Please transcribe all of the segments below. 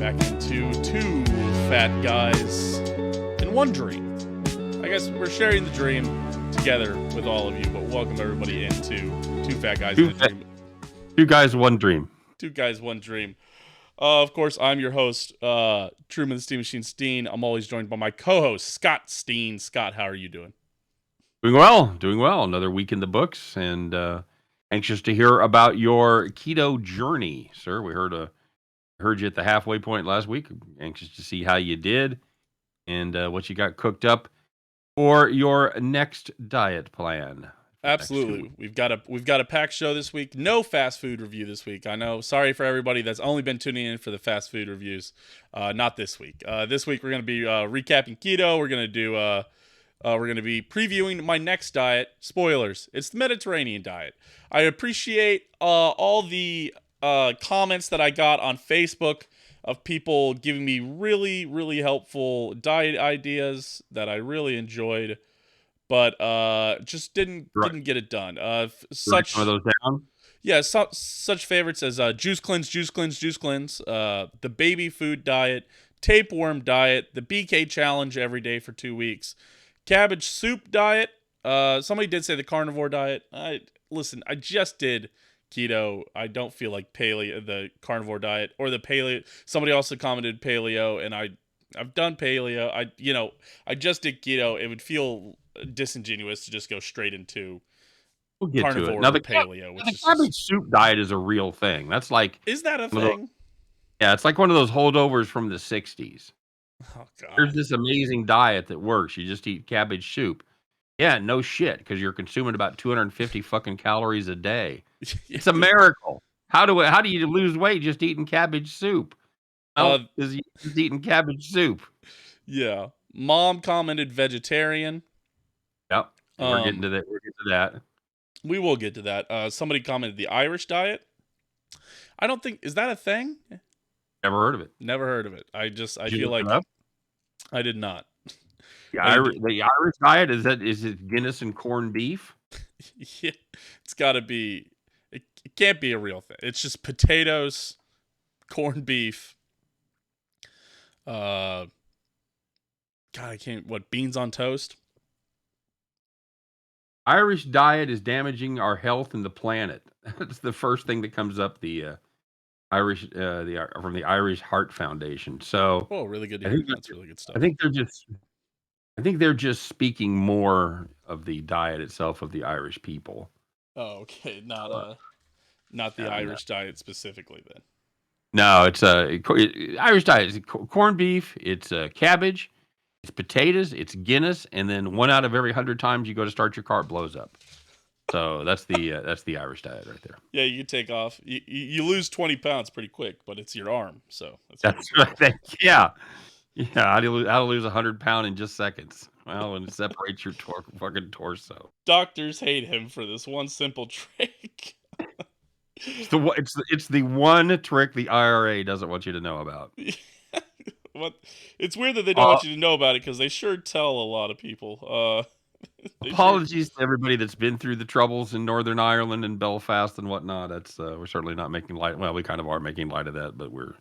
back into two fat guys and one dream. I guess we're sharing the dream together with all of you, but welcome everybody into two fat guys and a dream. Two guys, one dream. Two guys, one dream. Of course, I'm your host, Truman the Steam Machine Steen. I'm always joined by my co-host, Scott Steen. Scott, how are you doing? Doing well. Another week in the books, and anxious to hear about your keto journey, sir. We heard you at the halfway point last week. Anxious to see how you did and what you got cooked up for your next diet plan. Absolutely. We've got a packed show this week. No fast food review this week. I know. Sorry for everybody that's only been tuning in for the fast food reviews. Not this week. This week we're going to be recapping keto. We're going to be previewing my next diet. Spoilers. It's the Mediterranean diet. I appreciate all the comments that I got on Facebook of people giving me really, really helpful diet ideas that I really enjoyed. But just didn't get it done. Such some of those down. Yeah, such favorites as Juice Cleanse, the baby food diet, tapeworm diet, the BK challenge every day for 2 weeks, cabbage soup diet. Somebody did say the carnivore diet. I just did keto. I don't feel like paleo, the carnivore diet, or the paleo. Somebody also commented paleo, and I've done paleo. I just did keto. It would feel disingenuous to just go straight into carnivore to it. Now, the paleo. The cabbage soup diet is a real thing. That's like, is that a thing? Yeah, it's like one of those holdovers from the 60s. Oh, God. There's this amazing diet that works. You just eat cabbage soup. Yeah, no shit, because you're consuming about 250 fucking calories a day. It's a miracle. How do you lose weight just eating cabbage soup? Is just eating cabbage soup. Yeah. Mom commented vegetarian. Yep. We're getting to that. We will get to that. Somebody commented the Irish diet. I don't think, is that a thing? Never heard of it. Never heard of it. I feel like I did not. The Irish diet, is it Guinness and corned beef? Yeah, it's got to be. It can't be a real thing. It's just potatoes, corned beef. God, I can't. What, beans on toast? Irish diet is damaging our health and the planet. That's the first thing that comes up. The Irish, from the Irish Heart Foundation. So, really good to hear. That's really good stuff. I think they're just speaking more of the diet itself of the Irish people. Oh, okay. Not the Irish diet specifically then. No, it's Irish diet is corned beef, it's cabbage, it's potatoes, it's Guinness, and then 1 out of every 100 times you go to start your car, it blows up. So that's the Irish diet right there. Yeah, you take off. You lose 20 pounds pretty quick, but it's your arm, so that's right. Yeah. How do you lose 100 pounds in just seconds? Well, when it separates your fucking torso. Doctors hate him for this one simple trick. It's the one trick the IRA doesn't want you to know about. It's weird that they don't want you to know about it, because they sure tell a lot of people. Apologies to everybody that's been through the troubles in Northern Ireland and Belfast and whatnot. That's we're certainly not making light. Well, we kind of are making light of that, but we're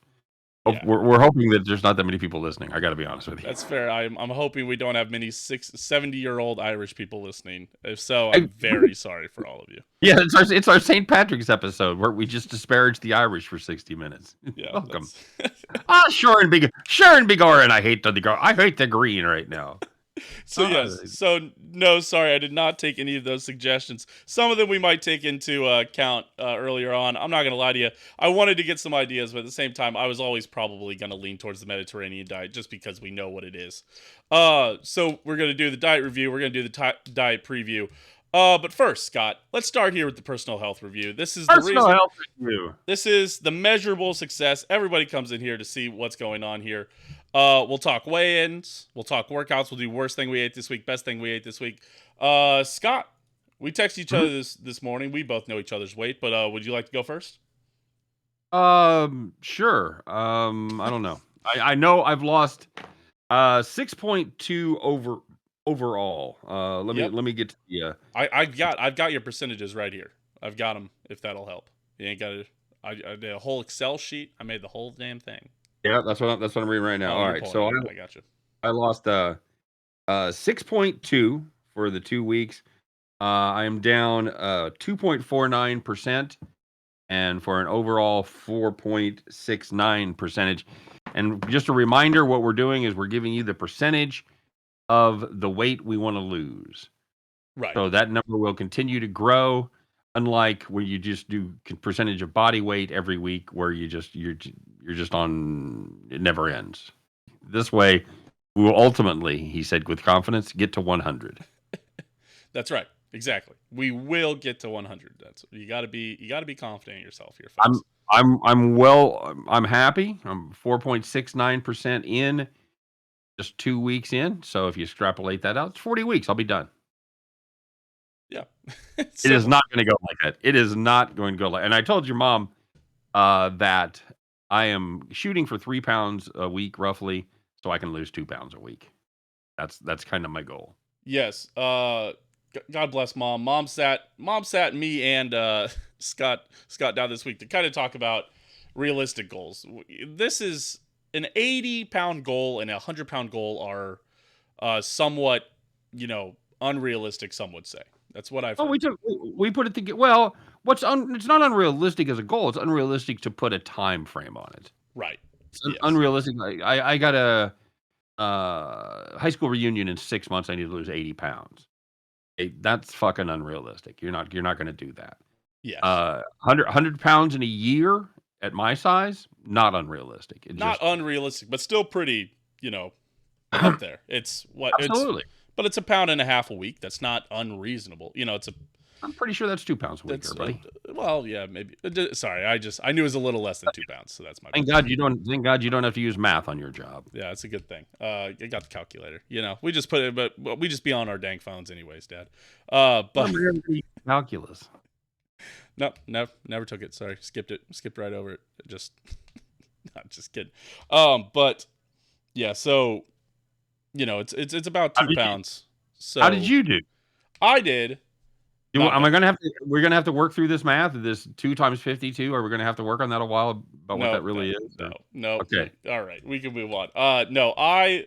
hoping that there's not that many people listening. I got to be honest with you. That's fair. I'm hoping we don't have many 70-year-old Irish people listening. If so, I'm very sorry for all of you. Yeah, it's our St. Patrick's episode where we just disparage the Irish for 60 minutes. Yeah, welcome. Sure and Bigor, and I hate the green right now. So no, sorry, I did not take any of those suggestions. Some of them we might take into account earlier on. I'm not going to lie to you. I wanted to get some ideas, but at the same time, I was always probably going to lean towards the Mediterranean diet just because we know what it is. So we're going to do the diet review. We're going to do the diet preview. But first, Scott, let's start here with the personal health review. This is health review. This is the measurable success. Everybody comes in here to see what's going on here. We'll talk weigh-ins. We'll talk workouts. We'll do worst thing we ate this week, best thing we ate this week. Scott, we texted each other this morning. We both know each other's weight, but would you like to go first? Sure. I don't know. I know I've lost 6.2 overall. Let me get to the. I've got your percentages right here. I've got them. If that'll help. You ain't got it. I did a whole Excel sheet. I made the whole damn thing. Yeah, that's what I'm reading right now. Oh, All you're right, pulling it so up. I got you. I lost 6.2 for the 2 weeks. I am down 2.49%, and for an overall 4.69 percentage. And just a reminder, what we're doing is we're giving you the percentage of the weight we want to lose. Right. So that number will continue to grow, unlike where you just do percentage of body weight every week, where you're just on, it never ends. This way, we will ultimately, he said with confidence, get to 100. That's right. Exactly. We will get to 100. That's you got to be confident in yourself here, I'm folks. I'm happy. I'm 4.69% in, just 2 weeks in. So if you extrapolate that out, it's 40 weeks. I'll be done. Yeah. It is Simple. not going to go like that. It is not going to go like. And I told your mom that I am shooting for 3 pounds a week, roughly, so I can lose 2 pounds a week. That's kind of my goal. Yes. God bless mom. Mom sat me and Scott down this week to kind of talk about realistic goals. This is an 80-pound goal and a 100-pound goal are somewhat, unrealistic, some would say. That's what I've Oh, heard. we put it together. Well, it's not unrealistic as a goal. It's unrealistic to put a time frame on it. Right. It's Yes. unrealistic. I got a high school reunion in 6 months. I need to lose 80 pounds. That's fucking unrealistic. You're not going to do that. Yes. 100 pounds in a year at my size, not unrealistic. It Not just unrealistic, but still pretty, up there. absolutely. But it's a pound and a half a week. That's not unreasonable. It's a I'm pretty sure that's 2 pounds a week, That's there, buddy. well, yeah, maybe. Sorry, I knew it was a little less than 2 pounds, so that's my bad. Thank God you don't have to use math on your job. Yeah, it's a good thing. I got the calculator. We just put it, but we just be on our dang phones anyways, Dad. But Remember everybody calculus. no, never took it. Sorry, skipped right over it. Just, not just kidding. But yeah, so it's about How two did you pounds. how did So you do? I did not Am I bad. gonna have to we're gonna have to work through this math, this 2 times 52? Are we gonna have to work on that a while about what No, that no, really is? no, Or no, no. okay. All right, we can move on. No, I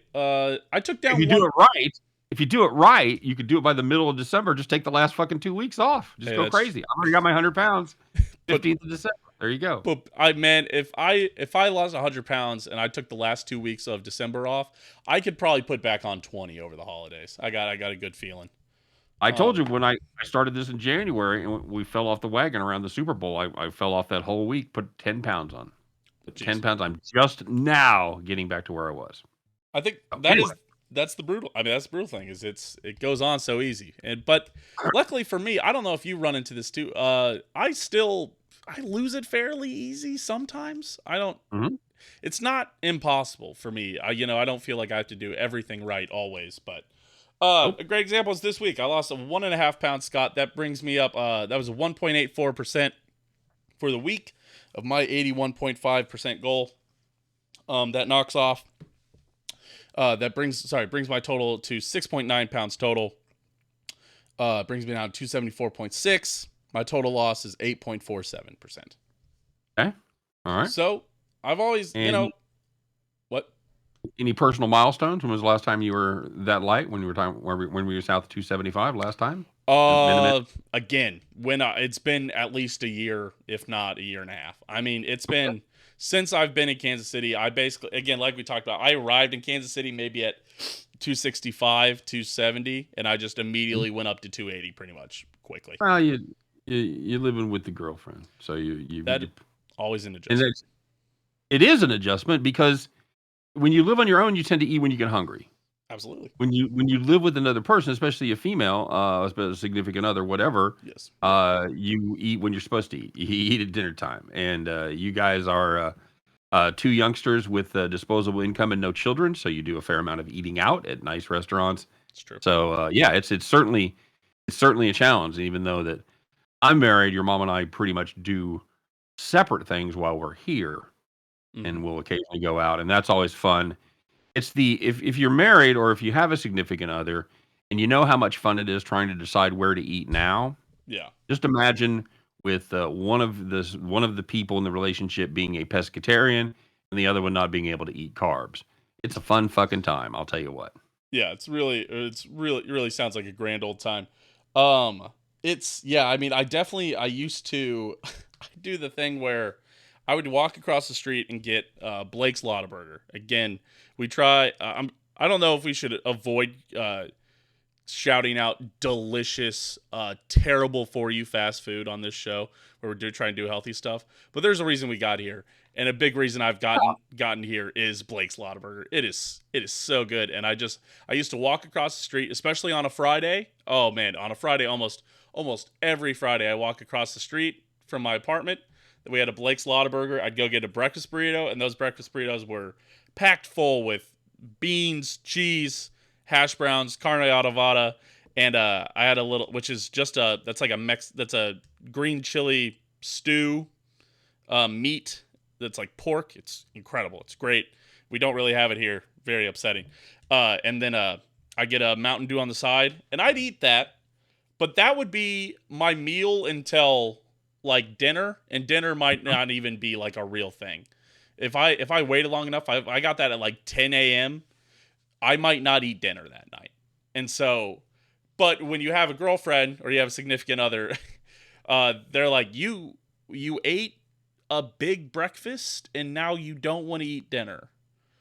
took If down you do one. it right if you do it right, you could do it by the middle of December. Just take the last fucking 2 weeks off. Just Hey, go that's crazy. I've already got my 100 pounds, but 15th of December. There you go. But I man, if I lost 100 pounds and I took the last 2 weeks of December off, I could probably put back on 20 over the holidays. I got a good feeling. I told Um, you when I started this in January and we fell off the wagon around the Super Bowl. I fell off that whole week, put 10 pounds on. Put 10 jeez, pounds. I'm just now getting back to where I was. I think So, anyway, that's the brutal. I mean, that's the brutal thing is it goes on so easy. But luckily for me, I don't know if you run into this too. I lose it fairly easy sometimes. I don't. mhm. It's not impossible for me. I don't feel like I have to do everything right always, but Nope. a great example is this week. I lost a 1.5 pound Scott. That brings me up. That was a 1.84% for the week of my 81.5% goal. That knocks off. Brings my total to 6.9 pounds total. Brings me down to 274.6. My total loss is 8.47%. Okay. All right. So I've always, And what? any personal milestones? When was the last time you were that light? When we were south of 275 last time? Minimum. Again, it's been at least a year, if not a year and a half. I mean, it's been since I've been in Kansas City. I basically, again, like we talked about, I arrived in Kansas City maybe at 265, 270, and I just immediately went up to 280 pretty much quickly. Well, you're living with the girlfriend, so That always an and adjustment. it is an adjustment because when you live on your own, you tend to eat when you get hungry. Absolutely. When you live with another person, especially a female, a significant other, whatever, Yes. Yep. you eat when you're supposed to eat. You eat at dinner time, and you guys are two youngsters with disposable income and no children, so you do a fair amount of eating out at nice restaurants. It's true. So yeah, it's certainly a challenge. Even though that I'm married, your mom and I pretty much do separate things while we're here, Mm-hmm. and we'll occasionally go out, and that's always fun. It's the if you're married or if you have a significant other and you know how much fun it is trying to decide where to eat now, Yeah. just imagine with one of the people in the relationship being a pescatarian and the other one not being able to eat carbs. It's a fun fucking time, I'll tell you what. Yeah, it really sounds like a grand old time. Um, it's yeah. I mean, I used to I do the thing where I would walk across the street and get Blake's Lottaburger. Again, we try. I don't know if we should avoid shouting out delicious, terrible for you fast food on this show where we're trying to do healthy stuff. But there's a reason we got here, and a big reason I've gotten here is Blake's Lottaburger. It is so good, and I used to walk across the street, especially on a Friday. Oh man, on a Friday, almost every Friday, I walk across the street from my apartment. We had a Blake's Lottaburger. I'd go get a breakfast burrito, and those breakfast burritos were packed full with beans, cheese, hash browns, carne adobada, and I had a little, which is just that's like that's a green chili stew, meat that's like pork. It's incredible. It's great. We don't really have it here. Very upsetting. And then I get a Mountain Dew on the side, and I'd eat that, but that would be my meal until like dinner, and dinner might not even be like a real thing. If I waited long enough, I got that at like 10 a.m. I might not eat dinner that night. And so, but when you have a girlfriend or you have a significant other, they're like, you ate a big breakfast and now you don't want to eat dinner.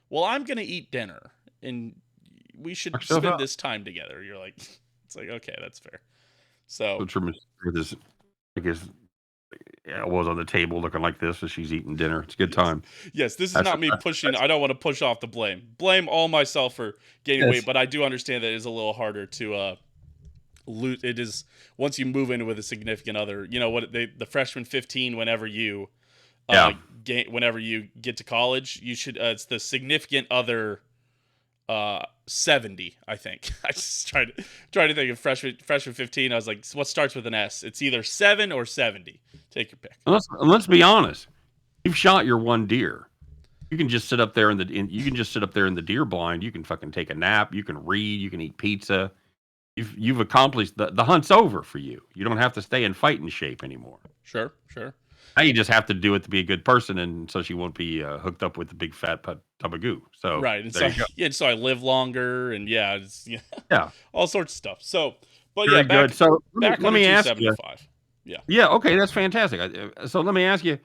Well, I'm gonna eat dinner, and we should spend this time together. You're like, it's like, okay, that's fair. So Truman with his, I guess, elbows on the table looking like this as she's eating dinner. It's a good time. Yes, this is not me pushing. I don't want to push off the blame. Blame all myself for gaining weight, but I do understand that it is a little harder to lose. It is once you move in with a significant other. You know what? The freshman 15. Whenever you whenever you get to college, you should. It's the significant other 70, I think. I just tried to think of freshman 15. I was like, what starts with an S? It's either 7 or 70. Take your pick. Let's be honest. You've shot your one deer. You can just sit up there in the deer blind. You can fucking take a nap. You can read. You can eat pizza. You've accomplished the hunt's over for you. You don't have to stay in fighting shape anymore. Sure. Now you just have to do it to be a good person, and so she won't be hooked up with the big fat tub of goo. So right, and so I live longer, and yeah, all sorts of stuff. So, but very good. So let me ask you. Yeah, okay, that's fantastic. So let me ask you.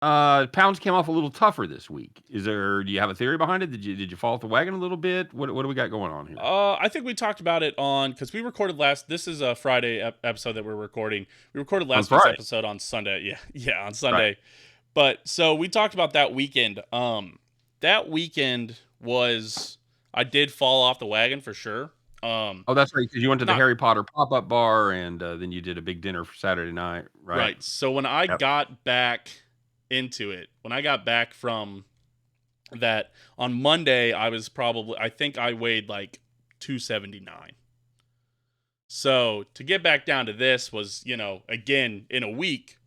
Pounds came off a little tougher this week. Do you have a theory behind it? Did you fall off the wagon a little bit? What do we got going on here? I think we talked about it because we recorded this is a Friday episode that we're recording. We recorded last week's episode on Sunday. Yeah, on Sunday. Right. But so we talked about that weekend. That weekend I did fall off the wagon for sure. That's right, because you went to the Harry Potter pop-up bar, and then you did a big dinner for Saturday night, right? Right. So when I got back into it, when I got back from that on Monday, I think I weighed like 279. So to get back down to this was, again, in a week,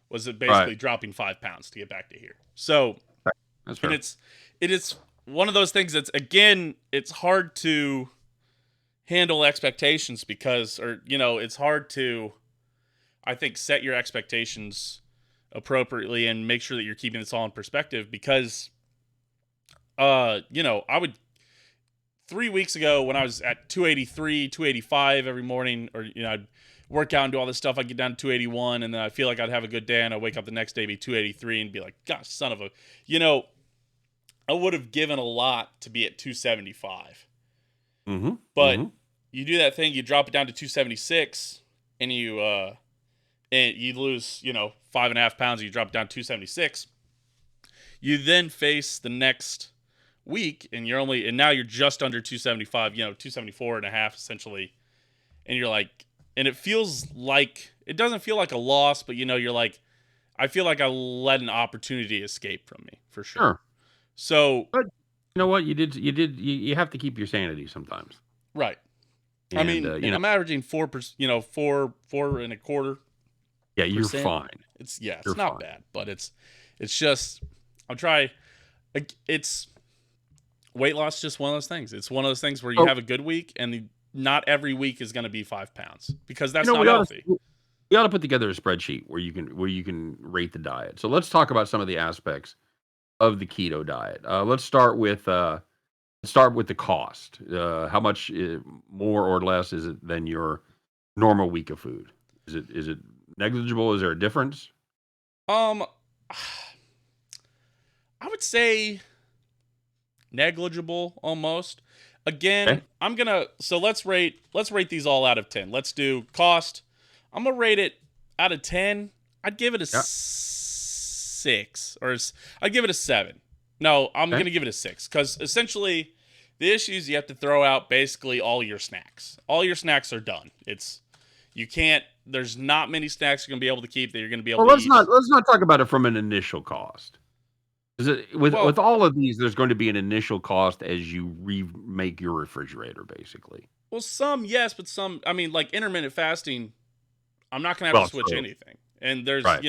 was it basically dropping 5 pounds to get back to here. So, that's fair. And it is one of those things that's, again, it's hard to handle expectations it's hard to, I think, set your expectations appropriately and make sure that you're keeping this all in perspective because, I would 3 weeks ago when I was at 283, 285 every morning, or, I'd work out and do all this stuff. I'd get down to 281 and then I feel like I'd have a good day and I'd wake up the next day, be 283 and be like, gosh, son of a, I would have given a lot to be at 275. Mm-hmm. But you do that thing, you drop it down to 276 and you lose, 5.5 pounds, and you drop it down to 276. You then face the next week and now you're just under 275, 274 and a half essentially. And you're like, and it doesn't feel like a loss, but you're like, I feel like I let an opportunity escape from me for sure. So, but you know what? You have to keep your sanity sometimes. Right. And, I mean, I'm averaging 4%, 4.25%. Yeah, you're fine. It's not bad, but it's just, it's weight loss is just one of those things. It's one of those things where you have a good week and not every week is going to be 5 pounds because that's not healthy. We ought to put together a spreadsheet where you can rate the diet. So let's talk about some of the aspects of the keto diet. Let's start with the cost. How much more or less is it than your normal week of food? Is it negligible? Is there a difference? Um, I would say negligible almost. Again, Okay. let's rate these all out of 10. Let's do cost. I'm gonna rate it out of 10. I'd give it a Yeah. 6 I'd give it a 7. No, I'm Okay. gonna give it a 6 because essentially the issue is you have to throw out basically all your snacks. All your snacks are done. You can't. There's not many snacks you're gonna be able to keep that you're gonna be able Well, to let's eat. not let's not talk about it from an initial cost. Is it with Well, all of these? There's going to be an initial cost as you remake your refrigerator, basically. well, some yes, but some. I mean, like intermittent fasting. I'm not gonna have to Well, switch true. anything. And there's Right.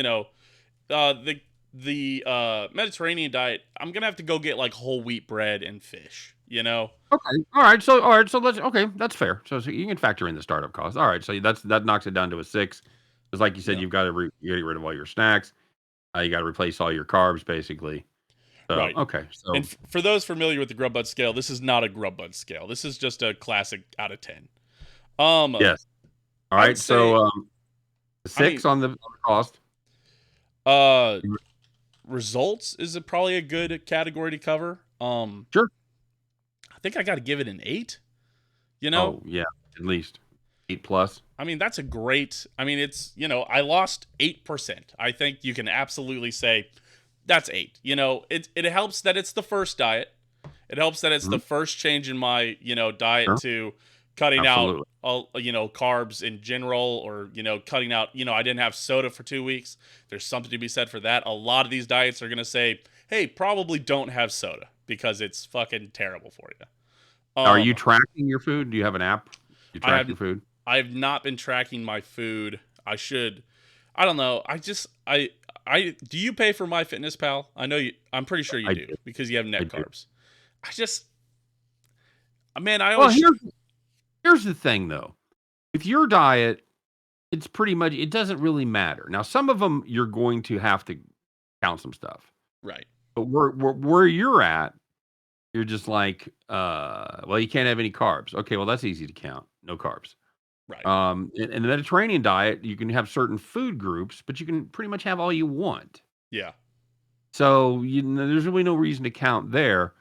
the Mediterranean diet. I'm gonna have to go get like whole wheat bread and fish. Okay. All right. So let's. Okay, that's fair. So you can factor in the startup cost. All right. So that knocks it down to a 6. Because, like you said, Yeah, you've got to get rid of all your snacks. You got to replace all your carbs, basically. So right. okay. And So for those familiar with the Grub scale, this is not a Grub scale. This is just a classic out of 10. yes. All I would right. So say. I mean, 6 on the cost. uh, results is probably a good category to cover. Sure. I think I got to give it an 8. You know, Oh yeah, at least 8 plus. I mean, that's a great. I mean, I lost 8%. I think you can absolutely say that's 8. It helps that it's the first diet. It helps that it's the Mhm. first change in my, diet Sure. to cutting out, Absolutely. carbs in general or, cutting out, I didn't have soda for 2 weeks. There's something to be said for that. A lot of these diets are going to say, "Hey, probably don't have soda because it's fucking terrible for you." Now, are you Um tracking your food? Do you have an app? You I track have your food? I have not been tracking my food. I should. I don't know. I do you pay for MyFitnessPal? I know you. I'm pretty sure you I do do. because you have I net do. carbs. I just man, I Well, always here's the thing though. With your diet, it's pretty much it doesn't really matter. Now, some of them you're going to have to count some stuff. right, But where you're at, you're just like, well, you can't have any carbs. Okay, well, that's easy to count. No carbs. right, In the Mediterranean diet, you can have certain food groups, but you can pretty much have all you want. yeah, So there's really no reason to count there.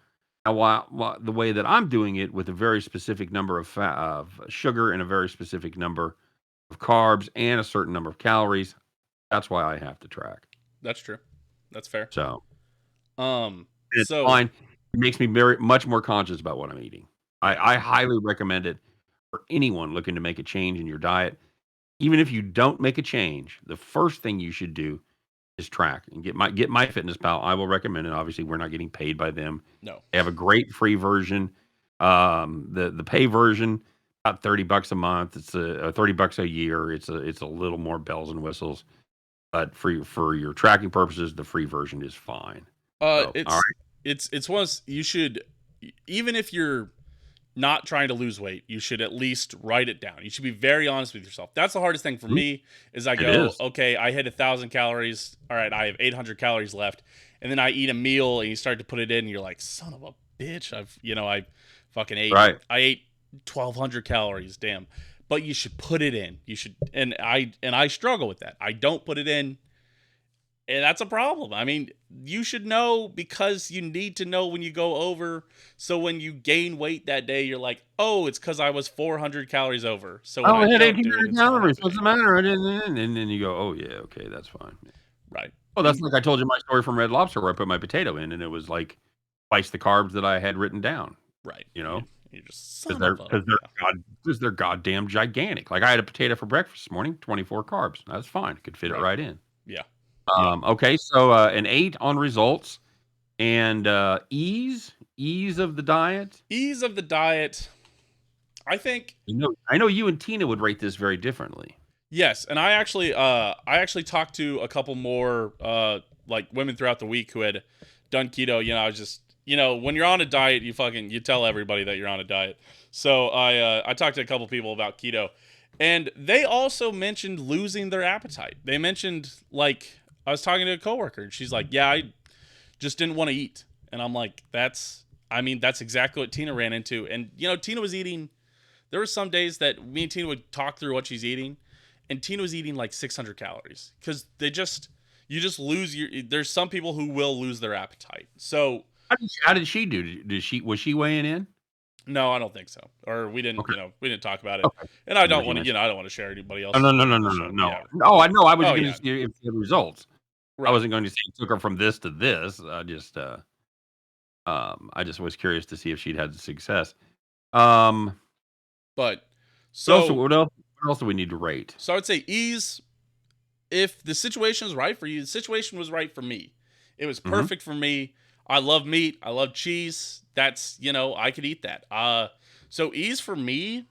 Now, the way that I'm doing it with a very specific number of sugar and a very specific number of carbs and a certain number of calories, that's why I have to track. that's true. That's fair. So it's So fine. It makes me very much more conscious about what I'm eating. right, I highly recommend it for anyone looking to make a change in your diet. Even if you don't make a change, the first thing you should do is track and get my fitness pal. I will recommend it. Obviously, we're not getting paid by them. no, They have a great free version. The pay version about $30 a month. It's a $30 a year. It's a little more bells and whistles, but for your tracking purposes, the free version is fine. So all it's right. it's one you should even if you're not trying to lose weight, you should at least write it down. You should be very honest with yourself. That's the hardest thing for Mhm. me is I It go, is. okay, I hit 1,000 calories. All right, I have 800 calories left. And then I eat a meal and you start to put it in and you're like, son of a bitch. I fucking Right. I ate 1,200 calories. Damn. But you should put it in. You should, and I struggle with that. I don't put it in and that's a problem. I mean, you should know because you need to know when you go over. So when you gain weight that day, you're like, oh, it's because I was 400 calories over. So I when I only had don't do it, 1,800 it's not calories. What's happening. the matter? I didn't. And then you go, oh yeah, okay, that's fine. Right. Oh, that's And like I told you my story from Red Lobster where I put my potato in, and it was like twice the carbs that I had written down. right. You You, know, you're just because son of a. Yeah. they're goddamn gigantic. Like I had a potato for breakfast this morning, 24 carbs. That's fine. Could fit it Right. right in. Yeah. Yeah. Okay, so an 8 on results and ease of the diet. Ease of the diet. I think I know you and Tina would rate this very differently. yes, and I actually talked to a couple more like women throughout the week who had done keto. I was just when you're on a diet, you tell everybody that you're on a diet. So I talked to a couple people about keto, and they also mentioned losing their appetite. They mentioned like I was talking to a coworker, and she's like, "Yeah, I just didn't want to eat. And I'm like, that's exactly what Tina ran into. And Tina was eating. There were some days that me and Tina would talk through what she's eating, and Tina was eating like 600 calories because you just lose your. There's some people who will lose their appetite. So How did she do? Was she weighing in? no, I don't think so. Or Okay. we didn't talk about it. Okay. And I I know don't what you want to, meant. I don't want to share anybody Oh, no, else's no, no, weight. no, no, So no. yeah. No, I know. I was Oh gonna yeah. see if she had results. I Right. wasn't going to say it took her from this to this. I just was curious to see if she'd had success. Um, But what else? so What else? What else do we need to rate? so I would say ease. If the situation is right for you, the situation was right for me. It was Hmm. perfect for me. I love meat. I love cheese. That's I could eat that. So ease for me,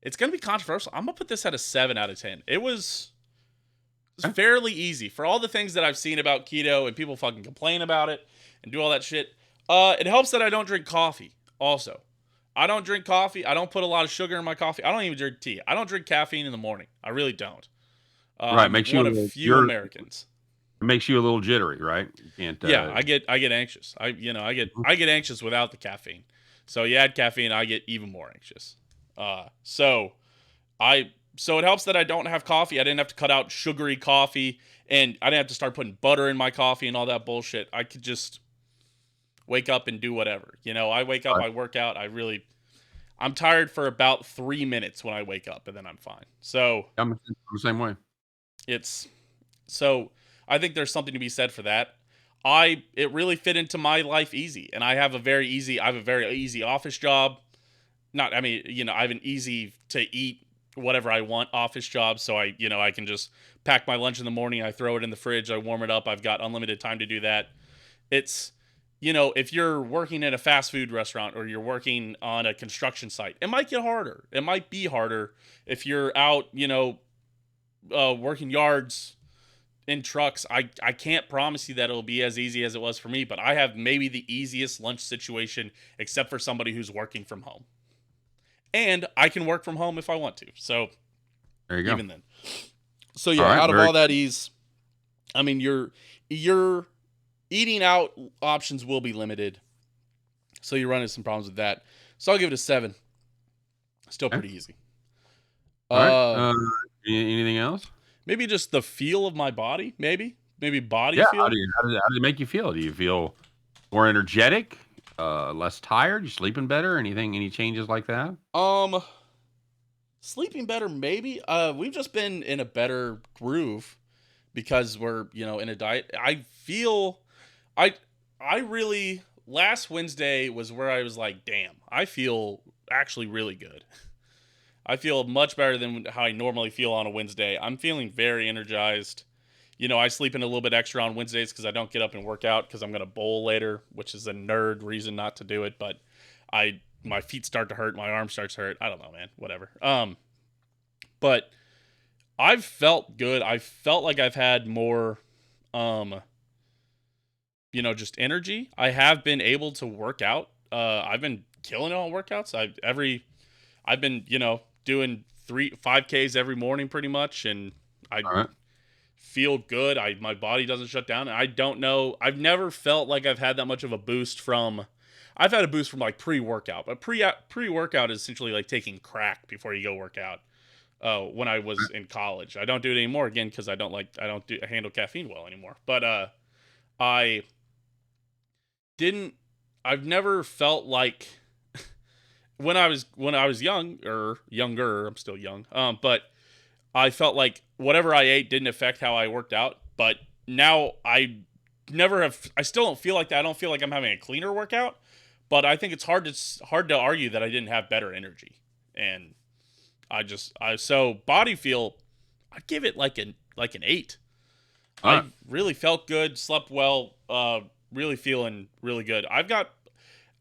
it's gonna be controversial. I'm gonna put this at a 7 out of 10. It's Okay. fairly easy for all the things that I've seen about keto and people fucking complain about it and do all that shit. It helps that I don't drink coffee. Also, I don't drink coffee. I don't put a lot of sugar in my coffee. I don't even drink tea. I don't drink caffeine in the morning. I really don't. Right. I'm one of few You're Americans. it makes you a little jittery, right? You can't. Yeah, I get anxious. Mhm. I get anxious without the caffeine. So you add caffeine, I get even more anxious. So I so it helps that I don't have coffee. I didn't have to cut out sugary coffee, and I didn't have to start putting butter in my coffee and all that bullshit. I could just wake up and do whatever. I wake up, Right. I work out. I'm tired for about 3 minutes when I wake up, and then I'm fine. So I'm the same way. it's so I think there's something to be said for that. It really fit into my life easy, and I have a very easy office job. Not I mean, I have an easy to eat whatever I want office job, so I can just pack my lunch in the morning, I throw it in the fridge, I warm it up, I've got unlimited time to do that. It's if you're working in a fast food restaurant or you're working on a construction site, it might get harder. It might be harder if you're out, working yards in trucks. I can't promise you that it'll be as easy as it was for me, but I have maybe the easiest lunch situation except for somebody who's working from home. And I can work from home if I want to. So There you go. even then. So All yeah, right. out of Very all that ease, I mean your eating out options will be limited. So you run into some problems with that. So I'll give it a 7. Still okay. pretty easy. All right. Uh Anything else? Maybe just the feel of my body, maybe. Maybe body Yeah. feel. How does it make you feel? Do you feel more energetic? Less tired? You sleeping better? Any changes like that? Um Sleeping better, maybe. We've just been in a better groove because we're, in a diet. I I really last Wednesday was where I was like, damn, I feel actually really good. I feel much better than how I normally feel on a Wednesday. I'm feeling very energized. I sleep in a little bit extra on Wednesdays because I don't get up and work out because I'm gonna bowl later, which is a nerd reason not to do it. But my feet start to hurt, my arm starts to hurt. I don't know, man. Whatever. But I've felt good. I felt like I've had more, um, just energy. I have been able to work out. I've been killing it on workouts. I've been, doing 5Ks every morning pretty much, and I All right. feel good. My body doesn't shut down. And I don't know. I've never felt like I've had that much of a boost from. I've had a boost from like pre-workout, but pre-workout is essentially like taking crack before you go work out. When I was in college, I don't do it anymore again because I don't handle caffeine well anymore. But I didn't. I've never felt like when I was younger. I'm still young. But I felt like whatever I ate didn't affect how I worked out. But now never have. I still don't feel like that. I don't feel like I'm having a cleaner workout. But I think it's hard to argue that I didn't have better energy. And so body feel. I'd give it like an 8. All I right. really felt good, slept well, really feeling really good.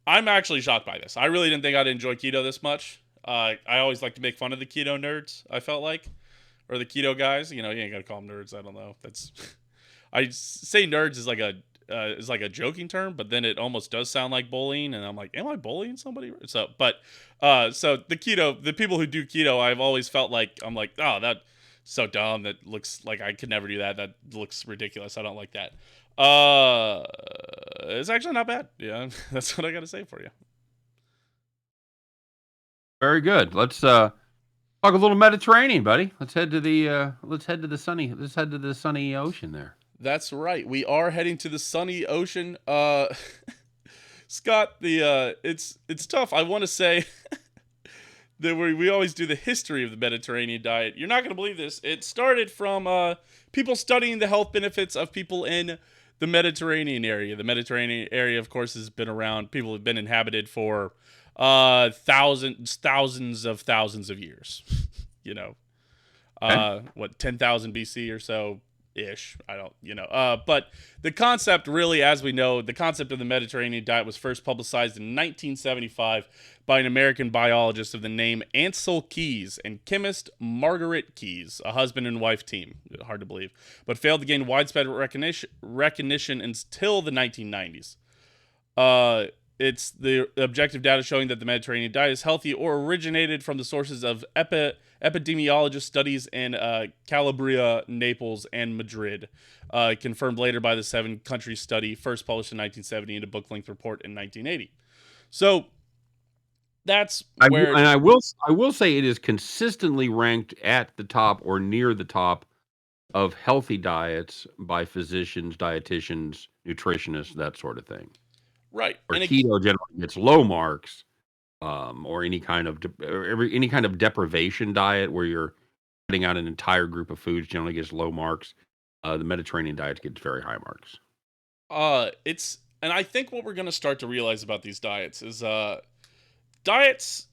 I'm actually shocked by this. I really didn't think I'd enjoy keto this much. I always like to make fun of the keto nerds, I felt like, or the keto guys. You ain't gotta call them nerds. I don't know. That's I say nerds is like a joking term, but then it almost does sound like bullying, and I'm like, am I bullying somebody? So the people who do keto, I've always felt like I'm like, oh, so dumb that looks like I could never do that. That looks ridiculous. I don't like that. It's actually not bad. Yeah, that's what I got to say for you. Very good. Let's talk a little Mediterranean, buddy. Let's head to the sunny ocean there. That's right. We are heading to the sunny ocean. Scott, it's tough. I want to say that we always do the history of the Mediterranean diet. You're not going to believe this. It started from people studying the health benefits of people in the Mediterranean area. The Mediterranean area, of course, has been around. People have been inhabited for thousands of years. you know, Okay. 10,000 BC or so ish. I don't, but the concept really, as we know, the concept of the Mediterranean diet was first publicized in 1975 by an American biologist of the name Ansel Keys and chemist Margaret Keys, a husband and wife team. Hard to believe, but failed to gain widespread recognition until the 1990s. It's the objective data showing that the Mediterranean diet is healthy or originated from the sources of epidemiologist studies in Calabria, Naples, and Madrid, confirmed later by the 7-country study first published in 1970 and a book-length report in 1980. So that's where. I will say it is consistently ranked at the top or near the top of healthy diets by physicians, dietitians, nutritionists, that sort of thing. Right. Or keto generally gets low marks, or any kind of deprivation diet where you're cutting out an entire group of foods generally gets low marks. The Mediterranean diet gets very high marks. And I think what we're going to start to realize about these diets is diets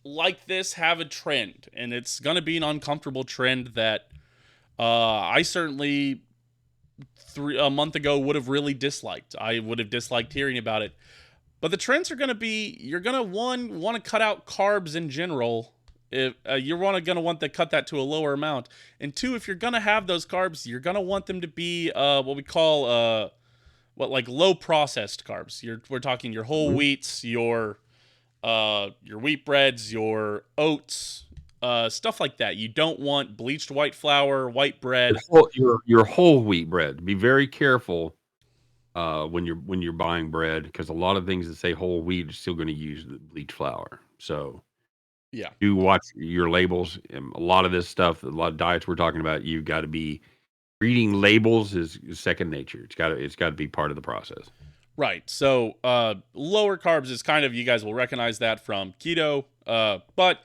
like this have a trend, and it's going to be an uncomfortable trend that I certainly a month ago would have really disliked. I would have disliked hearing about it. But the trends are going to be, you're going to want to cut out carbs in general. If you're going to want to cut that to a lower amount, and 2, if you're going to have those carbs, you're going to want them to be what we call like low processed carbs. We're talking your whole wheats, your wheat breads, your oats, stuff like that. You don't want bleached white flour, white bread. Your whole wheat bread. Be very careful when you're buying bread, because a lot of things that say whole wheat are still going to use the bleached flour. So yeah, do watch your labels. A lot of this stuff, a lot of diets we're talking about, you've got to be reading labels is second nature. It's got to be part of the process. Right. So lower carbs is kind of, you guys will recognize that from keto, but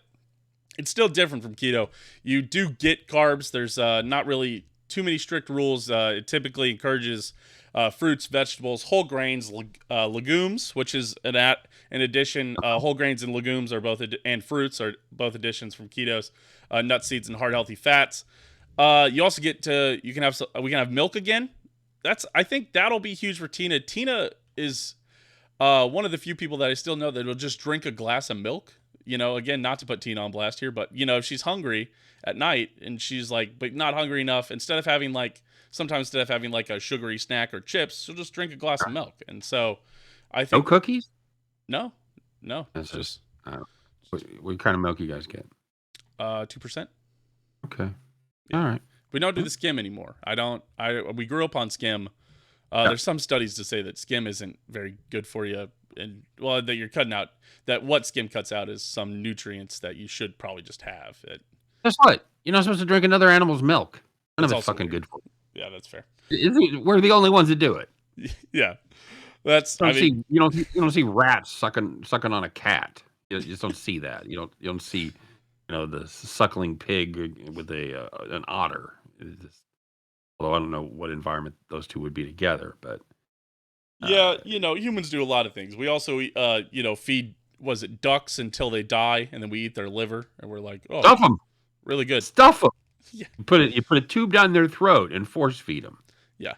it's still different from keto. You do get carbs. There's not really too many strict rules. It typically encourages fruits, vegetables, whole grains, legumes, which is an addition. Whole grains and legumes are both and fruits are both additions from ketos. Nuts, seeds, and heart healthy fats. You also get to we can have milk again. I think that'll be huge for Tina. Tina is one of the few people that I still know that will just drink a glass of milk. Again, not to put Tina on blast here, but if she's hungry at night and she's like, but not hungry enough, sometimes instead of having like a sugary snack or chips, she'll just drink a glass of milk. And so I think. No cookies? No. That's just what kind of milk you guys get? 2%. Okay. Yeah. All right. We don't do the skim anymore. We grew up on skim. There's some studies to say that skim isn't very good for you, and that you're cutting out, that what skim cuts out is some nutrients that you should probably just have. Guess what? You're not supposed to drink another animal's milk. None of it's fucking good for you. Yeah, that's fair. We're the only ones that do it. Yeah, you don't see rats sucking on a cat. You just don't see that. You don't see the suckling pig with an otter. Although I don't know what environment those two would be together, but yeah, humans do a lot of things. We also feed ducks until they die, and then we eat their liver, and we're like, oh, stuff them, really good, stuff them. Yeah. You put a tube down their throat and force feed them. Yeah.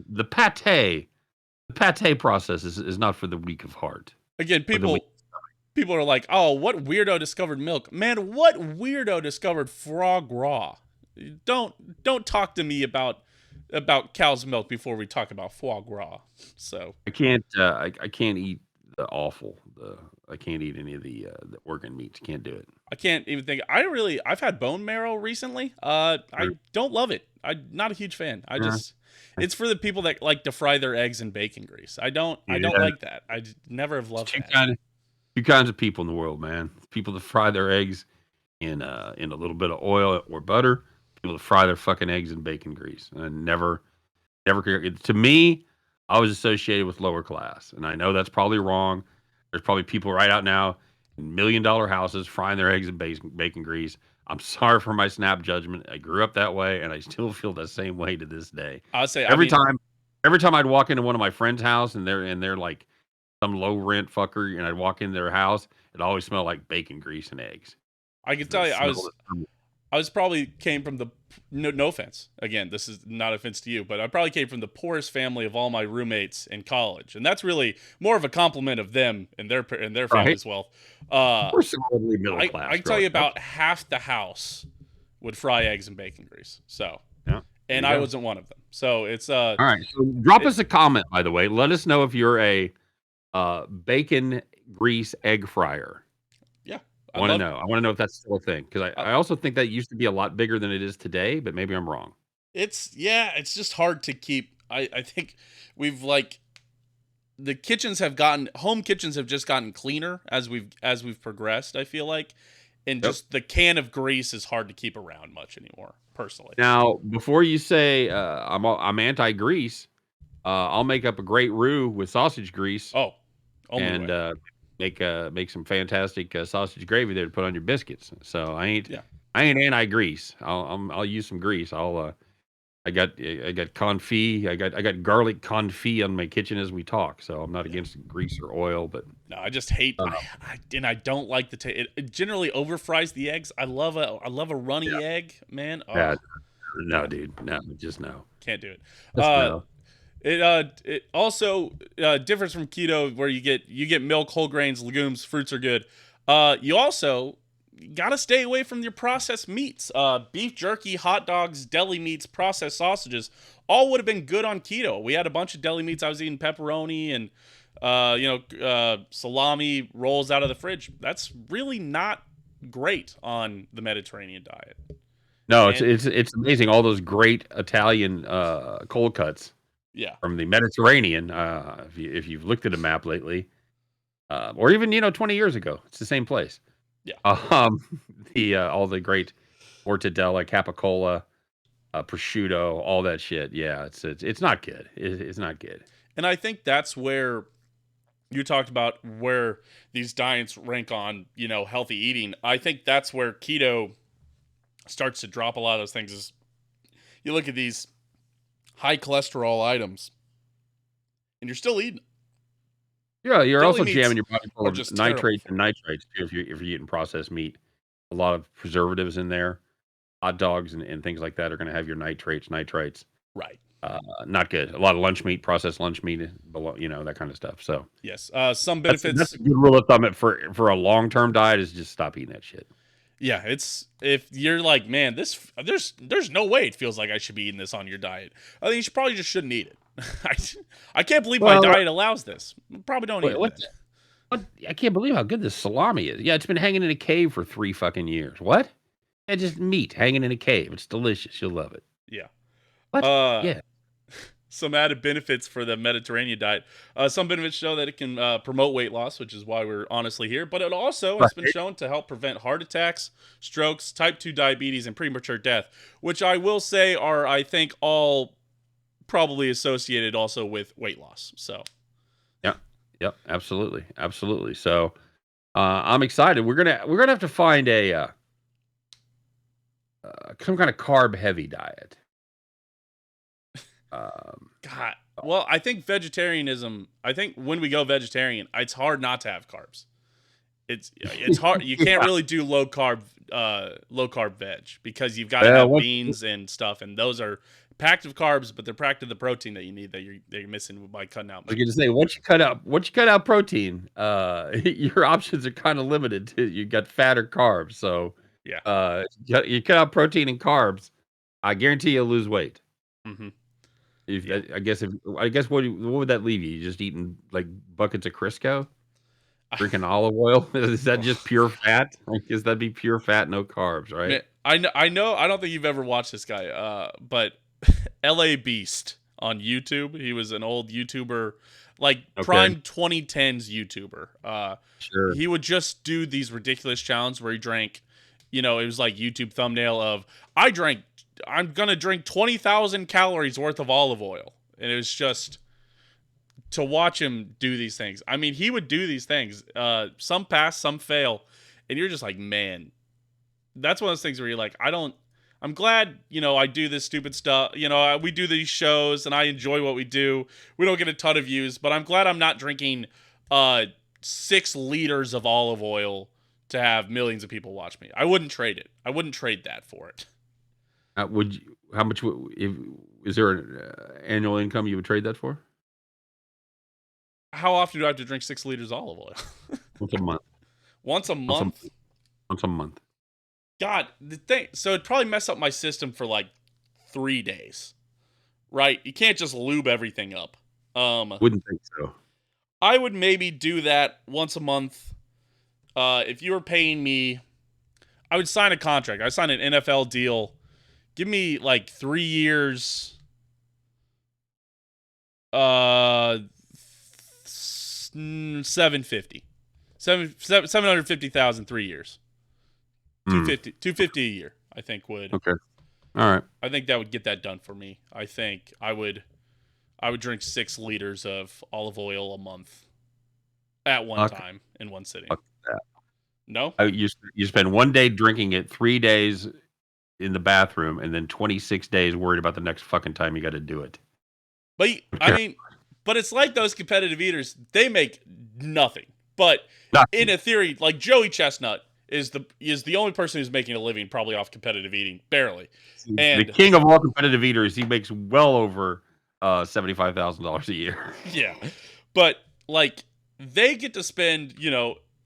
The pate process is not for the weak of heart. Again, people are like, oh, what weirdo discovered milk? Man, what weirdo discovered foie gras? Don't talk to me about cow's milk before we talk about foie gras. So I can't eat the offal, I can't eat any of the organ meats. Can't do it. I can't even think. I've had bone marrow recently. I don't love it. I'm not a huge fan. Yeah. It's for the people that like to fry their eggs in bacon grease. I don't Yeah. like that. Never have It's loved that. two kinds of people in the world, man. People that fry their eggs in a little bit of oil or butter. People that fry their fucking eggs in bacon grease. And never to me, I was associated with lower class, and I know that's probably wrong. There's probably people right out now in $1 million houses frying their eggs in bacon grease. I'm sorry for my snap judgment. I grew up that way, and I still feel the same way to this day. I'll say. I Every mean, time, every time I'd walk into one of my friends' house, and they're like some low rent fucker, and I'd walk into their house, it always smelled like bacon grease and eggs. I can The tell you, smell. I was probably came from the no offense. Again, this is not offense to you, but I probably came from the poorest family of all my roommates in college, and that's really more of a compliment of them and their Right? family's wealth. Uh, We're solidly middle I class can tell growing you up. about half the house would fry eggs in bacon grease. So, Yeah, there and you I go. wasn't one of them. So it's All right. So drop it, us a comment, by the way. Let us know if you're a bacon grease egg fryer. yeah, I I want to love know. I want to know if that's still a thing because uh, I also think that used to be a lot bigger than it is today, but maybe I'm wrong. it's just hard to keep. I think we've like the kitchens have gotten home kitchens have just gotten cleaner as we've progressed. I feel like, and Yep. just the can of grease is hard to keep around much anymore. Personally, Now, before you say I'm anti grease, I'll make up a great roux with sausage grease oh, only and way, make some fantastic sausage gravy there to put on your biscuits. So yeah. I ain't anti grease. I'll use some grease. I got confit. I got garlic confit on my kitchen as we talk. So I'm not Yeah. against grease or oil, but No, I just hate. uh, And I don't like the taste. It generally over fries the eggs. I love a runny egg, man. Oh yeah, no, yeah, dude, no, just no, can't do it. just Uh, no. it also differs from keto where you get milk, whole grains, legumes, fruits are good. You also gotta stay away from your processed meats. Beef jerky, hot dogs, deli meats, processed sausages, all would have been good on keto. We had a bunch of deli meats. I was eating pepperoni and salami rolls out of the fridge. That's really not great on the Mediterranean diet. No, And it's amazing. All those great Italian cold cuts yeah, from the Mediterranean. If you've looked at a map lately, or even 20 years ago, it's the same place. yeah. Um, the all the great mortadella, capicola, prosciutto, all that shit. Yeah, it's not good. It's not good. And I think that's where you talked about where these diets rank on, healthy eating. I think that's where keto starts to drop a lot of those things is you look at these high cholesterol items and you're still eating. Yeah, you're Deli also meats jamming your body full are of just terrible nitrates for and you. nitrates too if you're eating processed meat. A lot of preservatives in there. Hot dogs and things like that are going to have your nitrites. Right. Not good. A lot of lunch meat, processed lunch meat, that kind of stuff. So Yes. Some that's benefits. a good rule of thumb for a long term diet is just stop eating that shit. Yeah, it's if you're like, man, there's no way it feels like I should be eating this on your diet. I think you should probably just shouldn't eat it. I can't believe my Well, diet allows this. Probably don't eat it what then. what I can't believe how good this salami is. Yeah, it's been hanging in a cave for 3 fucking years. What? Yeah, just meat hanging in a cave. It's delicious. You'll love it. Yeah. What? Uh, Yeah. some added benefits for the Mediterranean diet. Some benefits show that it can promote weight loss, which is why we're honestly here. But it also has been Right. shown to help prevent heart attacks, strokes, type 2 diabetes, and premature death, which I will say are, I think, all probably associated also with weight loss. So, yeah. Yeah. Yep. Absolutely. Absolutely. So I'm excited. We're gonna have to find some kind of carb heavy diet. Um, God. Well, I think vegetarianism, I think when we go vegetarian, it's hard not to have carbs. It's hard. You can't yeah. really do low carb veg because you've got to Well, have once, beans and stuff, and those are packed with carbs, but they're packed with the protein that you need that you're missing by cutting out I was meat. gonna say once you cut out protein, your options are kind of limited. You got fat or carbs. So, Yeah. you cut out protein and carbs. I guarantee you'll lose weight. Hmm. If Yeah. I guess what would that leave you? You just eating like buckets of Crisco? Drinking olive oil? Is that just pure fat? I guess that'd be pure fat, no carbs, right? Man, I know. I don't think you've ever watched this guy. But L.A. Beast on YouTube. He was an old YouTuber, like Okay, prime 2010s YouTuber. sure. He would just do these ridiculous challenges where he drank. It was like YouTube thumbnail of I drank. I'm gonna drink 20,000 calories worth of olive oil, and it was just to watch him do these things. I mean, he would do these things. Some pass, some fail, and you're just like, man, that's one of those things where you're like, I'm glad, I do this stupid stuff. We do these shows and I enjoy what we do. We don't get a ton of views, but I'm glad I'm not drinking 6 liters of olive oil to have millions of people watch me. I wouldn't trade it. I wouldn't trade that for it. Would you, how much if is there an annual income you would trade that for? How often do I have to drink 6 liters of olive oil? Once a month. Once a Once a month? once a month. God, the thing. So it'd probably mess up my system for like 3 days, right? You can't just lube everything up. Wouldn't think so. I would maybe do that once a month. If you were paying me, I would sign a contract. I sign an NFL deal. Give me like 3 years. 750, 750,000 3 years. Hmm. 250 a year. I think would. Okay. All right. I think that would get that done for me. I think I would drink 6 liters of olive oil a month at one Fuck, time in one sitting. fuck that. No, You spend one day drinking it, 3 days in the bathroom, and then 26 days worried about the next fucking time you got to do it. but I mean, but it's like those competitive eaters. They make nothing. But in Nothing. a theory, like Joey Chestnut is the only person who's making a living probably off competitive eating, barely. The And king of all competitive eaters, he makes well over $75,000 a year. yeah, but like they get to spend,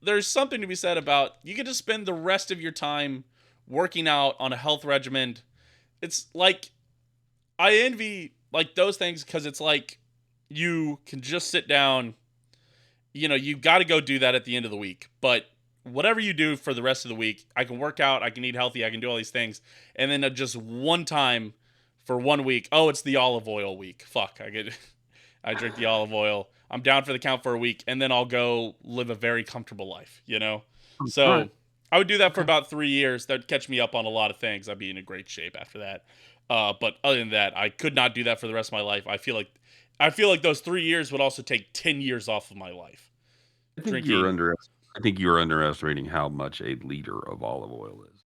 there's something to be said about you get to spend the rest of your time working out on a health regimen. It's like I envy like those things because it's like you can just sit down. You got to go do that at the end of the week. But whatever you do for the rest of the week, I can work out, I can eat healthy, I can do all these things, and then just one time for 1 week. Oh, it's the olive oil week. Fuck, I drink the olive oil. I'm down for the count for a week, and then I'll go live a very comfortable life. All So right. I would do that for Okay. about 3 years. That'd catch me up on a lot of things. I'd be in a great shape after that. But other than that, I could not do that for the rest of my life. I feel like those 3 years would also take 10 years off of my life. Drinking, I think you're underestimating how much a liter of olive oil is.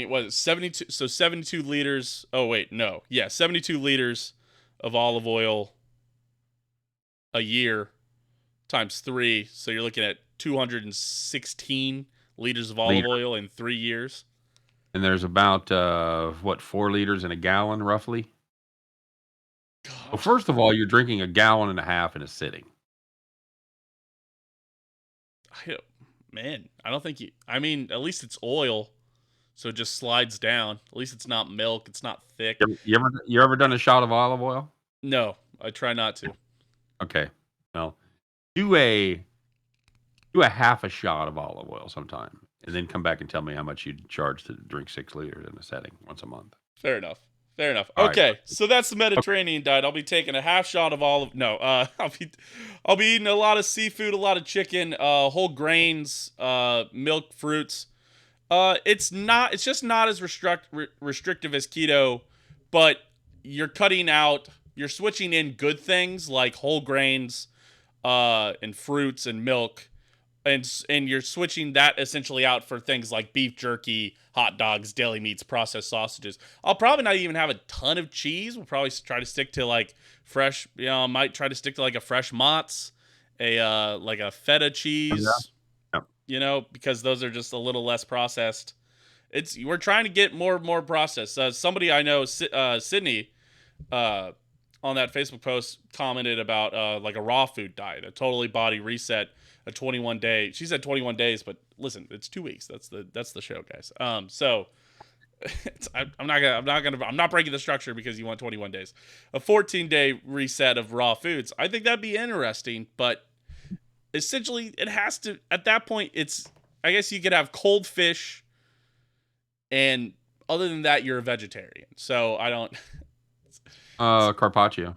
what is it, 72? So 72 liters. Oh wait, no, yeah, 72 liters of olive oil a year times 3. So you're looking at 216 liters of olive Liter. oil in 3 years. And there's about 4 liters in a gallon roughly. Well, God, first of all, you're drinking a gallon and a half in a sitting. I, man, I don't think you. I mean, at least it's oil, so it just slides down. At least it's not milk. It's not thick. You ever done a shot of olive oil? No, I try not to. Okay. Well, do a do a half a shot of olive oil sometime, and then come back and tell me how much you'd charge to drink 6 liters in a setting once a month. Fair enough. Fair enough. All right. Okay, so that's the Okay. Mediterranean diet. I'll be taking a half shot of olive. No, I'll be eating a lot of seafood, a lot of chicken, whole grains, milk, fruits. It's just not as restrictive as keto, but you're switching in good things like whole grains, and fruits and milk, and you're switching that essentially out for things like beef jerky, hot dogs, deli meats, processed sausages. I'll probably not even have a ton of cheese. We'll probably try to stick to like fresh. I might try to stick to like a fresh Mott's, like a feta Yeah. cheese. Yeah. Because those are just a little less processed. We're trying to get more and more processed. Somebody I know, Sydney, uh, on that Facebook post commented about like a raw food diet, a totally body reset, a 21 day. She said 21 days, but listen, it's 2 weeks. That's the show, guys. So I'm not breaking the structure because you want 21 days. A 14-day reset of raw foods. I think that'd be interesting, but essentially it has to, at that point, I guess you could have cold fish, and other than that, you're a vegetarian. So I don't, Carpaccio.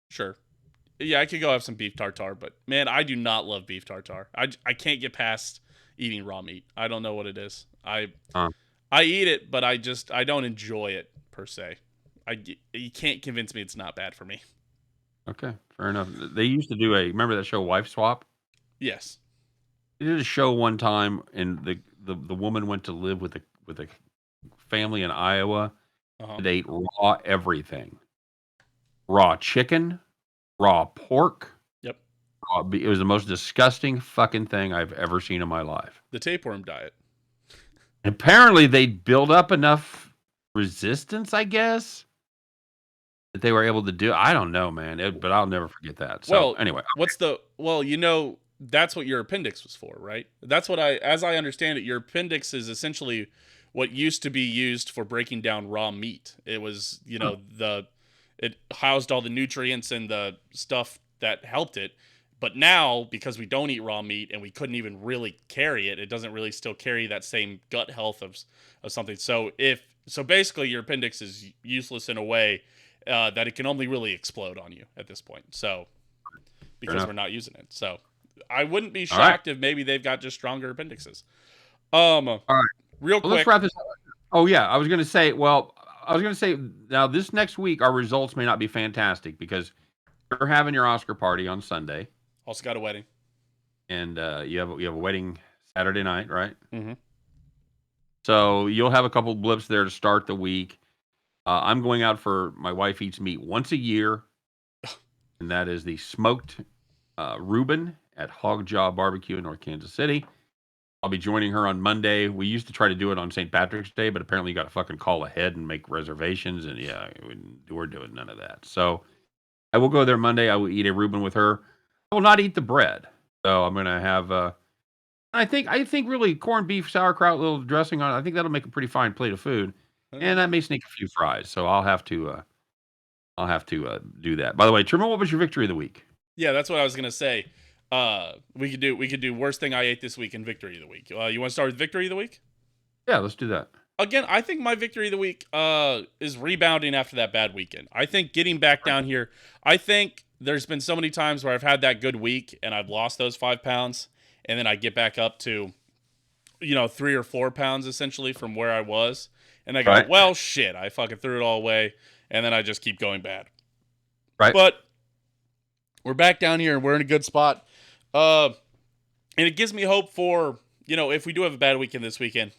sure. Yeah, I could go have some beef tartare, but man, I do not love beef tartare. I can't get past eating raw meat. I don't know what it is. Uh, I eat it, but I don't enjoy it per se. You can't convince me it's not bad for me. okay, fair enough. They used to do remember that show Wife Swap? Yes. They did a show one time, and the woman went to live with a family in Iowa Uh huh. that ate raw everything. Raw chicken, raw pork. Yep. It was the most disgusting fucking thing I've ever seen in my life. The tapeworm diet. And apparently, they built up enough resistance, I guess, that they were able to do. I don't know, man, but I'll never forget that. So Well, anyway, that's what your appendix was for, right? As I understand it, your appendix is essentially what used to be used for breaking down raw meat. It was, it housed all the nutrients and the stuff that helped it. But now, because we don't eat raw meat and we couldn't even really carry it, it doesn't really still carry that same gut health of something. So basically, your appendix is useless in a way that it can only really explode on you at this point. So fair because enough. we're not using it. So I wouldn't be All right, shocked if maybe they've got just stronger appendixes. Um, all right. real Well, let's quick, wrap this up. Oh yeah, I was going to say. Well, I was going to say now this next week our results may not be fantastic because you're having your Oscar party on Sunday, also got a wedding. and you have a wedding Saturday night, right? Mm-hmm. So you'll have a couple blips there to start the week. I'm going out for my wife eats meat once a year, and that is the smoked Reuben at Hog Jaw Barbecue in North Kansas City. I'll be joining her on Monday. We used to try to do it on St. Patrick's Day, but apparently you got to fucking call ahead and make reservations, and yeah, we're doing none of that. So I will go there Monday. I will eat a Reuben with her. I will not eat the bread, so I'm gonna have. I think really corned beef, sauerkraut, little dressing on it. I think that'll make a pretty fine plate of food, and I may sneak a few fries. So I'll have to do that. By the way, Truman, what was your victory of the week? Yeah, that's what I was gonna say. We could do worst thing I ate this week and victory of the week. You want to start with victory of the week? Yeah, let's do that. Again, I think my victory of the week is rebounding after that bad weekend. I think getting back down here. I think there's been so many times where I've had that good week and I've lost those 5 pounds, and then I get back up to 3 or 4 pounds essentially from where I was, and I go, Right, well, shit, I fucking threw it all away, and then I just keep going bad. right. But we're back down here and we're in a good spot, and it gives me hope for if we do have a bad weekend this weekend.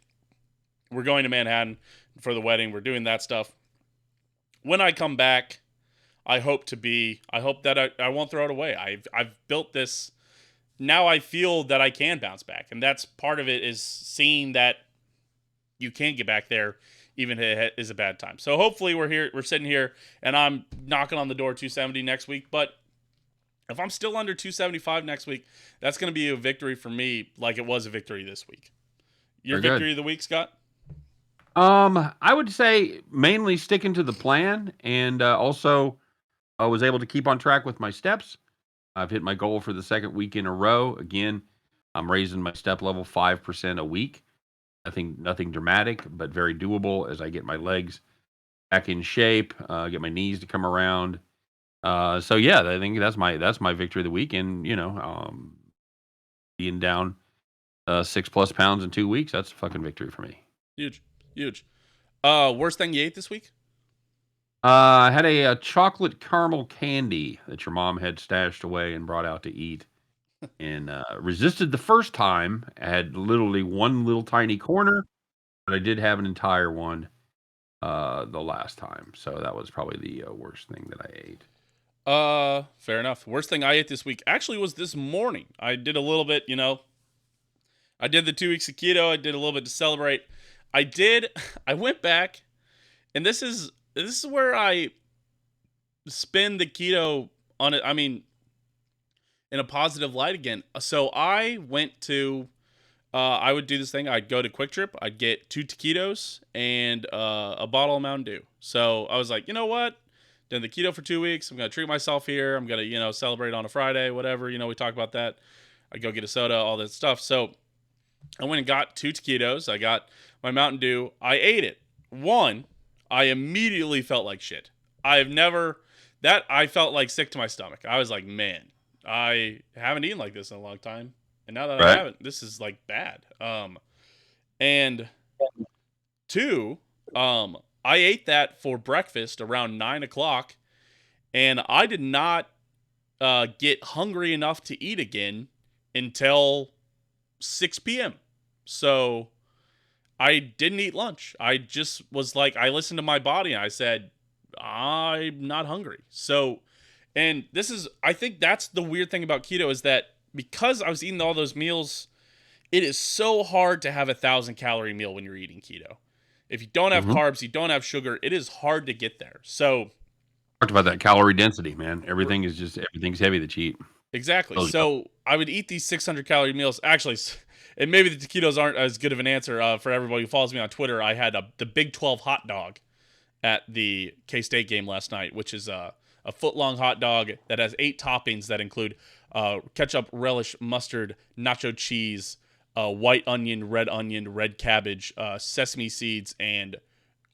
We're going to Manhattan for the wedding. We're doing that stuff. When I come back, I hope that I won't throw it away. I've built this. Now I feel that I can bounce back, and that's part of it is seeing that you can get back there even if it is a bad time. So hopefully we're sitting here and I'm knocking on the door 270 next week, but if I'm still under 275 next week, that's going to be a victory for me like it was a victory this week. Your Very good. victory of the week, Scott? I would say mainly sticking to the plan, and also I was able to keep on track with my steps. I've hit my goal for the second week in a row. Again, I'm raising my step level 5% a week. Nothing dramatic, but very doable as I get my legs back in shape, get my knees to come around. So yeah, I think that's my victory of the week, and being down 6+ pounds in 2 weeks, that's a fucking victory for me. Huge. Huge. Worst thing you ate this week? I had a chocolate caramel candy that your mom had stashed away and brought out to eat, and resisted the first time. I had literally one little tiny corner, but I did have an entire one the last time. So that was probably the worst thing that I ate. Fair enough. Worst thing I ate this week actually was this morning. I did a little bit, I did the 2 weeks of keto. I did a little bit to celebrate. I went back, and this is where I spin the keto on it. I mean, in a positive light again. So I would do this thing. I'd go to Quick Trip. I'd get 2 taquitos and a bottle of Mountain Dew. So I was like, you know what? Done the keto for 2 weeks. I'm gonna treat myself here. I'm gonna celebrate on a Friday, whatever. We talk about that. I'd go get a soda, all that stuff. So I went and got 2 taquitos. I got my Mountain Dew. I ate it. One, I immediately felt like shit. I've never that I felt like sick to my stomach. I was like, man, I haven't eaten like this in a long time, and now that I Right. haven't, this is like bad. And two, I ate that for breakfast around 9 o'clock, and I did not get hungry enough to eat again until 6 p.m. So I didn't eat lunch. I just was like, I listened to my body and I said, I'm not hungry. So, and this is, I think that's the weird thing about keto is that because I was eating all those meals, it is so hard to have 1,000 calorie meal when you're eating keto. If you don't have Mm-hmm. carbs, you don't have sugar, it is hard to get there. So, Talked about that calorie density, man. Everything's heavy that you eat. exactly. Fills you up. So I would eat these 600 calorie meals. Actually, and maybe the taquitos aren't as good of an answer for everybody who follows me on Twitter. I had the Big 12 hot dog at the K-State game last night, which is a foot-long hot dog that has 8 toppings that include ketchup, relish, mustard, nacho cheese, white onion, red cabbage, sesame seeds, and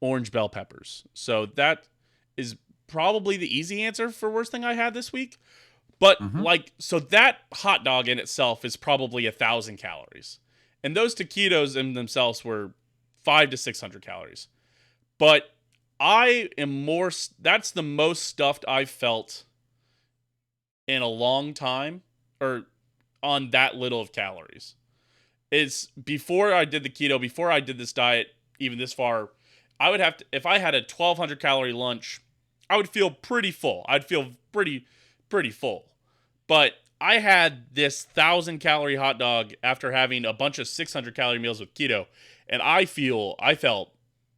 orange bell peppers. So that is probably the easy answer for worst thing I had this week. But Mm-hmm. like, so that hot dog in itself is probably 1,000 calories, and those taquitos in themselves were 500 to 600 calories. But I am more. That's the most stuffed I've felt in a long time, or on that little of calories. Is before I did the keto, before I did this diet, even this far, I would have to, if I had a 1,200 calorie lunch, I would feel pretty full. I'd feel pretty full. But I had this 1,000 calorie hot dog after having a bunch of 600 calorie meals with keto, and I felt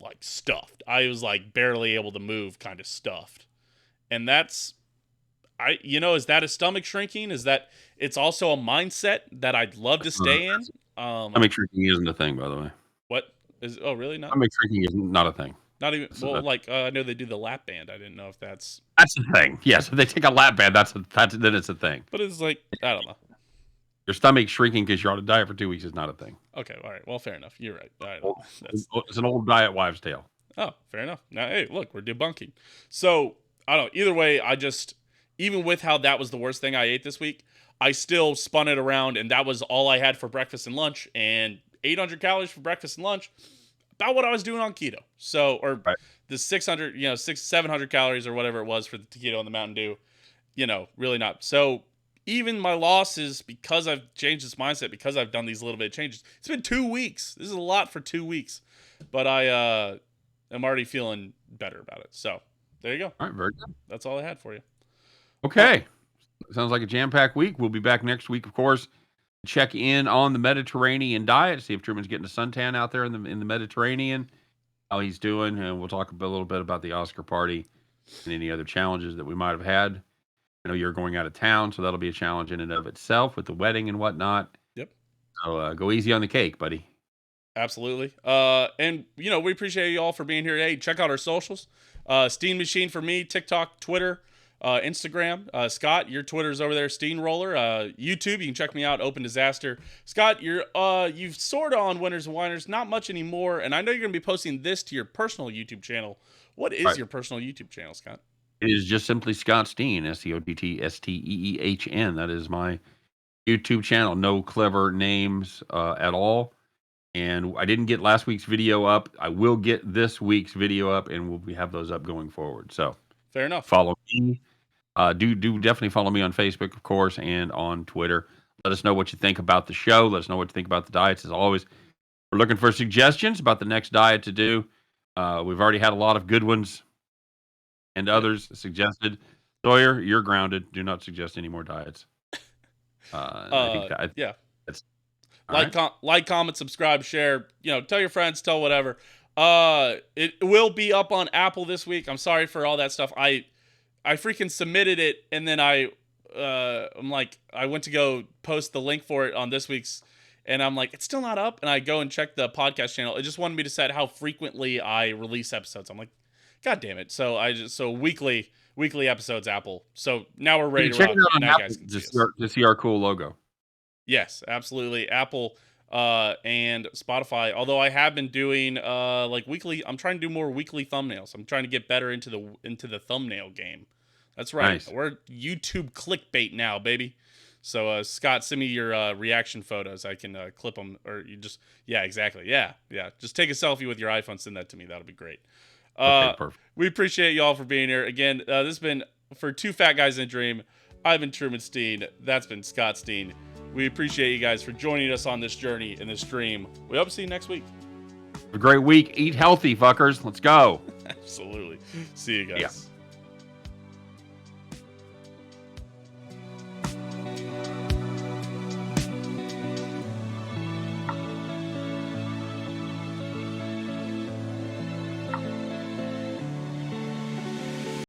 like stuffed. I was like barely able to move, kind of stuffed. And that's is that a stomach shrinking? Is that it's also a mindset that I'd love to stay in? Um, Stomach shrinking isn't a thing, by the way. what is? Oh, really? Not Stomach shrinking is not a thing. not even. That's, Well, like I know they do the lap band. I didn't know if that's. that's the thing. Yes, if they take a lap band, then it's a thing. But it's like I don't know. Your stomach shrinking because you're on a diet for 2 weeks is not a thing. Okay, all right. Well, fair enough. You're right. All right, that's It's an old diet wives' tale. oh, fair enough. Now, hey, look, we're debunking. So I don't know. Either way, I just even with how that was the worst thing I ate this week, I still spun it around, and that was all I had for breakfast and lunch, and 800 calories for breakfast and lunch, about what I was doing on keto. So, or Right. the 600, 700 calories or whatever it was for the keto and the Mountain Dew, really not. So even my losses, because I've changed this mindset, because I've done these little bit of changes, it's been 2 weeks. This is a lot for 2 weeks, but I am already feeling better about it. So there you go. All right, very good. That's all I had for you. Okay. Sounds like a jam-packed week. We'll be back next week, of course. Check in on the Mediterranean diet, see if Truman's getting a suntan out there in the Mediterranean, how he's doing, and we'll talk a little bit about the Oscar party and any other challenges that we might have had. I know you're going out of town, so that'll be a challenge in and of itself with the wedding and whatnot. Yep. So go easy on the cake, buddy. Absolutely. And we appreciate you all for being here today. Check out our socials. Steam Machine for me, TikTok, Twitter, Instagram. Scott, your Twitter's over there, Steamroller. YouTube, you can check me out, Open Disaster. Scott, you've sort of on Winners and Winers, not much anymore. And I know you're gonna be posting this to your personal YouTube channel. What is your personal YouTube channel, Scott? It is just simply Scott Steen, SCOTTSTEEHN. That is my YouTube channel. No clever names at all. And I didn't get last week's video up. I will get this week's video up, and we'll have those up going forward. So Fair enough. follow me. Do definitely follow me on Facebook, of course, and on Twitter. Let us know what you think about the show. Let us know what you think about the diets. As always, we're looking for suggestions about the next diet to do. We've already had a lot of good ones and others suggested. Sawyer, you're grounded. Do not suggest any more diets. I think yeah. that's Like, comment, subscribe, share. Tell your friends, tell whatever. It will be up on Apple this week. I'm sorry for all that stuff. I freaking submitted it, and then I'm like, I went to go post the link for it on this week's, and I'm like, it's still not up. And I go and check the podcast channel. It just wanted me to set how frequently I release episodes. I'm like, God damn it! So weekly episodes, Apple. So now we're ready to rock. Now you guys can to see our cool logo. Yes, absolutely. Apple and Spotify. Although I have been doing like weekly, I'm trying to do more weekly thumbnails. I'm trying to get better into the thumbnail game. That's right. Nice. We're YouTube clickbait now, baby. So Scott, send me your reaction photos. I can clip them, or you just yeah, exactly. Yeah, yeah. Just take a selfie with your iPhone. Send that to me. That'll be great. Okay, Uh, perfect. we appreciate y'all for being here again. This has been for Two Fat Guys in a Dream. I've been Truman Steen. That's been Scott Steen. We appreciate you guys for joining us on this journey in this stream. We hope to see you next week. Have a great week. Eat healthy, fuckers. Let's go. Absolutely. See you guys. Yeah.